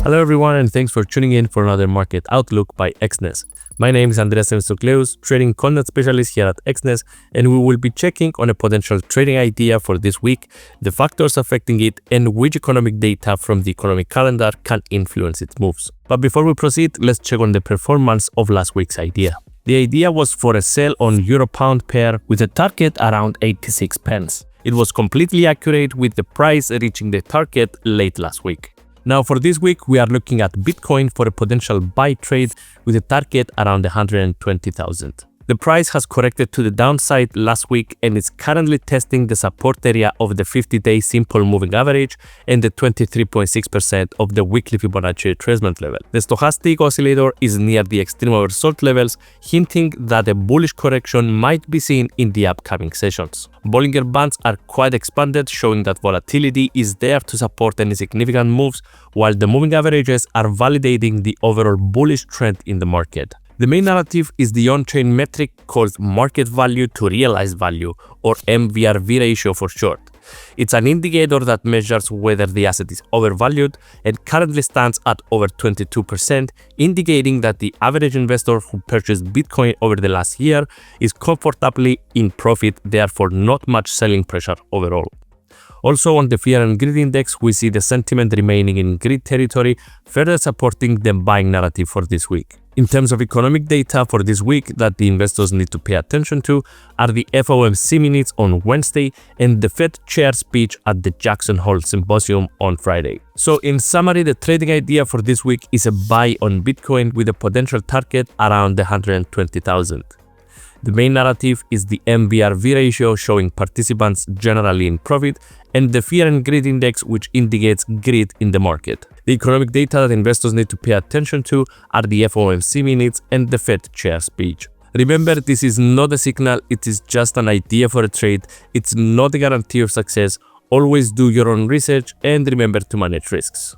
Hello everyone, and thanks for tuning in for another market outlook by Exness. My name is Andreas Semstokleus, trading content specialist here at Exness, and we will be checking on a potential trading idea for this week, the factors affecting it, and which economic data from the economic calendar can influence its moves. But before we proceed, let's check on the performance of last week's idea. The idea was for a sell on Euro-Pound pair with a target around 86 pence. It was completely accurate with the price reaching the target late last week. Now for this week, we are looking at Bitcoin for a potential buy trade with a target around 120,000. The price has corrected to the downside last week and is currently testing the support area of the 50-day simple moving average and the 23.6% of the weekly Fibonacci retracement level. The stochastic oscillator is near the extreme oversold levels, hinting that a bullish correction might be seen in the upcoming sessions. Bollinger Bands are quite expanded, showing that volatility is there to support any significant moves, while the moving averages are validating the overall bullish trend in the market. The main narrative is the on-chain metric called market value to realized value, or MVRV ratio for short. It's an indicator that measures whether the asset is overvalued and currently stands at over 22%, indicating that the average investor who purchased Bitcoin over the last year is comfortably in profit, therefore not much selling pressure overall. Also on the fear and greed index, we see the sentiment remaining in greed territory, further supporting the buying narrative for this week. In terms of economic data for this week that the investors need to pay attention to are the FOMC minutes on Wednesday and the Fed chair speech at the Jackson Hole Symposium on Friday. So in summary, the trading idea for this week is a buy on Bitcoin with a potential target around 120,000. The main narrative is the MVRV ratio, showing participants generally in profit, and the fear and greed index, which indicates greed in the market. The economic data that investors need to pay attention to are the FOMC minutes and the Fed chair speech. Remember, this is not a signal, it is just an idea for a trade. It's not a guarantee of success. Always do your own research and remember to manage risks.